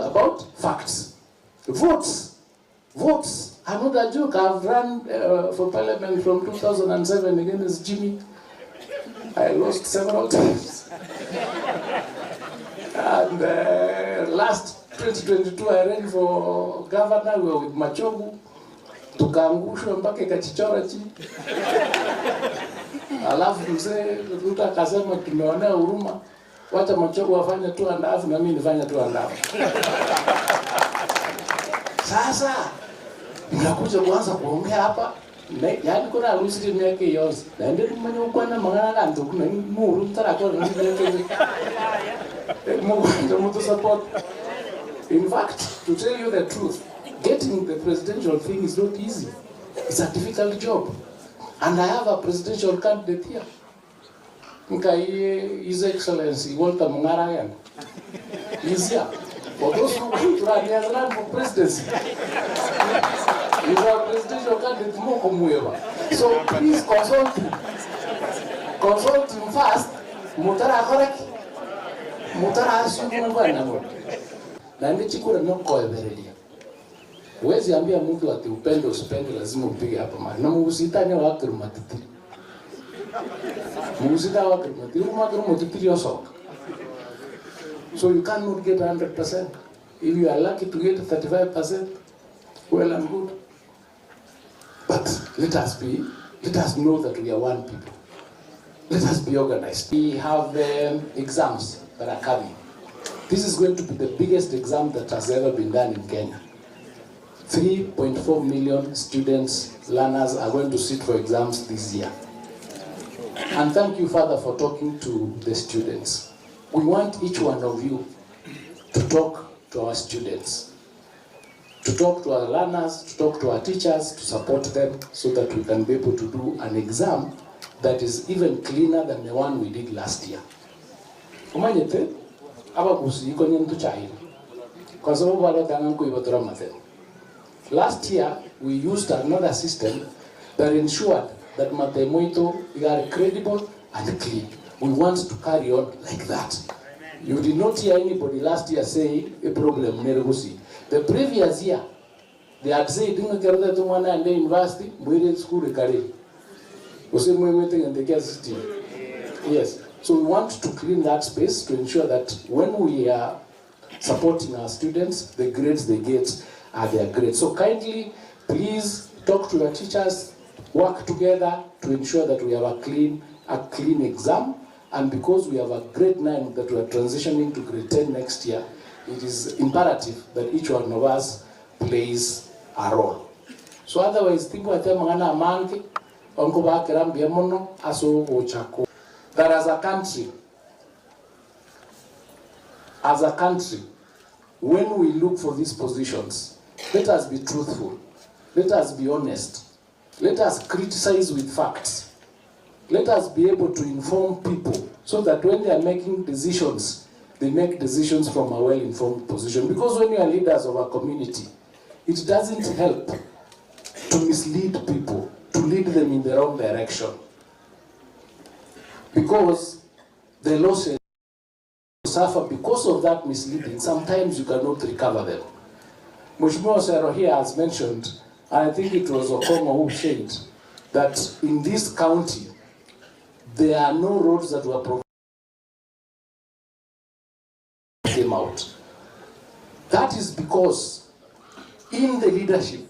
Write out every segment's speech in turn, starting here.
about facts. Votes. I'm not a joke. I've run for parliament from 2007 against Jimmy. I lost several times. And last 2022 I ran for governor with Machogu. Tukaangushwa mpaka ikachichora chini. Alafu mzee Ruto akasema tumeonea huruma, wacha Machogu wafanye 2.5 na mimi nifanye 2.5. Sasa mnakuja kuanza kuongea hapa, yaani kuna harusi yake yote. Na ndio mwenye ukwana mangana kanto kuna muru mtarako na mtu support. In fact, to tell you the truth, getting the presidential thing is not easy. It's a difficult job. And I have a presidential candidate here. His Excellency Walter Mungarayan. He's here. For those who want to run, he has run for presidency. He's a presidential candidate, so please consult him. Consult him first. Mutara correct. Mutara assume mwana. Na ndichi kura noko everelia. Huwezi ambia mtu ati upende usipende lazima upige hapa mahali. Na muusitane wake rumatitiri. Muusita wake rumatitiri. Rumatitiri yosoka. So you cannot get 100%. If you are lucky to get 35%, well and good. But let us know that we are one people. Let us be organized. We have exams that are coming. This is going to be the biggest exam that has ever been done in Kenya. 3.4 million students, learners are going to sit for exams this year. And thank you, Father, for talking to the students. We want each one of you to talk to our students, to talk to our learners, to talk to our teachers, to support them so that we can be able to do an exam that is even cleaner than the one we did last year. Last year, we used another system that ensured that Matemoito are credible and clean. We want to carry on like that. You did not hear anybody last year say a problem. The previous year, they had said, "Dinga Kerra to one and university, we school career." Was meeting in the Kcse. Yes. So we want to clean that space to ensure that when we are supporting our students, the grades they get are their grades. So kindly, please talk to your teachers, work together to ensure that we have a clean exam. And because we have a grade 9 that we are transitioning to grade 10 next year, it is imperative that each one of us plays a role. So otherwise, that as a country, when we look for these positions, let us be truthful, let us be honest, let us criticize with facts. Let us be able to inform people so that when they are making decisions, they make decisions from a well-informed position. Because when you are leaders of a community, it doesn't help to mislead people, to lead them in the wrong direction. Because the losses suffer because of that misleading. Sometimes you cannot recover them. Mheshimiwa Sero here has mentioned, and I think it was Ogamba who said, that in this county, there are no roads that were came out. That is because in the leadership,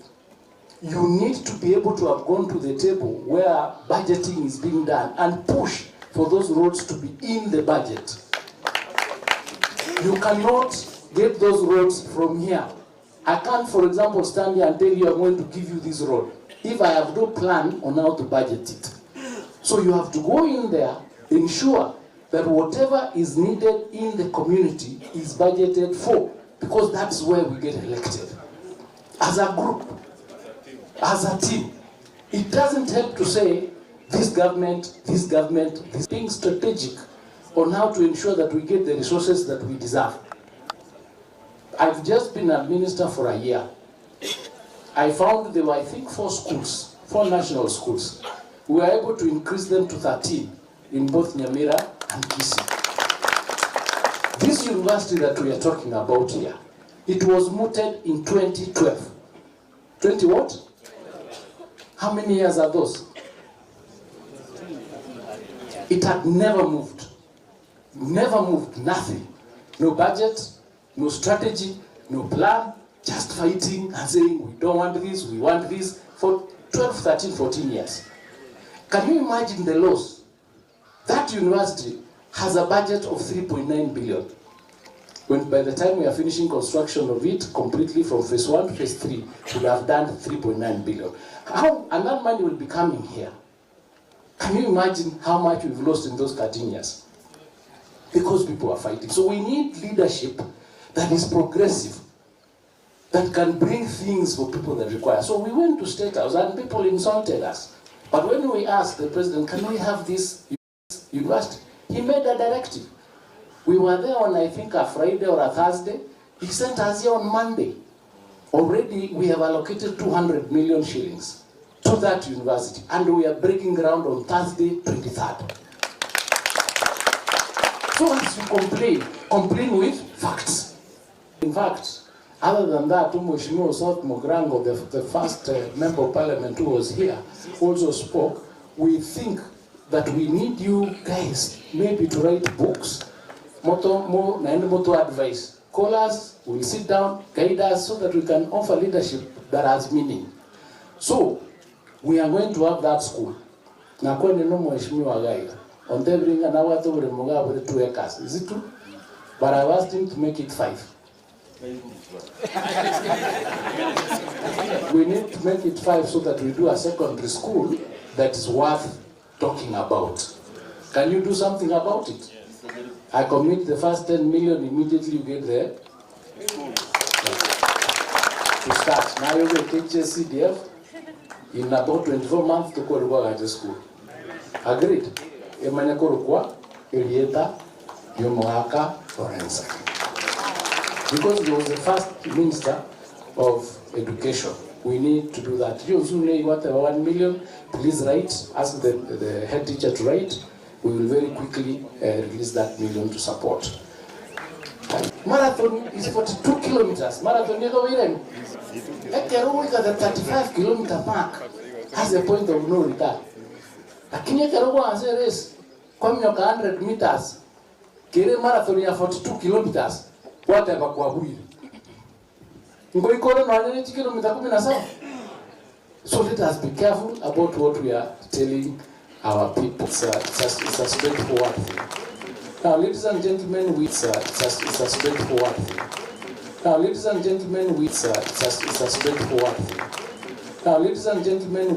you need to be able to have gone to the table where budgeting is being done and push for those roads to be in the budget. You cannot get those roads from here. I can't, for example, stand here and tell you I'm going to give you this road if I have no plan on how to budget it. So you have to go in there, ensure that whatever is needed in the community is budgeted for, because that's where we get elected. As a group, as a team, it doesn't help to say this government, being strategic on how to ensure that we get the resources that we deserve. I've just been a minister for a year. I found there were, I think, 4 national schools. We were able to increase them to 13 in both Nyamira and Kcse. This university that we are talking about here It was mooted in 2012. 20 what? How many years are those? It had never moved. Never moved, nothing. No budget, no strategy, no plan, just fighting and saying we don't want this, we want this for 12, 13, 14 years. Can you imagine the loss? That university has a budget of 3.9 billion. When by the time we are finishing construction of it completely from phase 1 to phase 3, we would have done 3.9 billion. How, and that money will be coming here. Can you imagine how much we've lost in those 13 years? Because people are fighting. So we need leadership that is progressive, that can bring things for people that require. So we went to State House and people insulted us. But when we asked the president, can we have this university? He made a directive. We were there on, I think, a Friday or a Thursday. He sent us here on Monday. Already we have allocated 200 million shillings to that university. And we are breaking ground on Thursday, 23rd. So as you complain with facts. In fact, other than that, Mheshimiwa South Mogrango, the first member of parliament who was here, also spoke. We think that we need you guys maybe to write books, more advice. Call us, we'll sit down, guide us so that we can offer leadership that has meaning. So, we are going to have that school. Na kwene no Mheshimiwa guide. On the bring an hour to remove 2 acres. Is it true? But I asked him to make it 5. We need to make it 5 so that we do a secondary school that is worth talking about. Can you do something about it? I commit the first 10 million immediately you get there. To start. Now you will Kcse CDF in about 24 months to go to work at the school. Agreed? Because he was the first minister of education. We need to do that. You also whatever 1 million, please write, ask the head teacher to write. We will very quickly release that million to support. Marathon is 42 kilometers. Marathon is over here. Kerra, the 35-kilometer mark has a point of no return. Lakini Kerra has a race. Come 100 meters. Kerra marathon is 42 kilometers. Whatever kwa huyu. Ngoi kono na nini kilomita 17. So let us be careful about what we are telling our people. It's a straightforward thing. Now, ladies and gentlemen, it's a straightforward thing. Now, ladies and gentlemen, it's a straightforward thing. Now, ladies and gentlemen,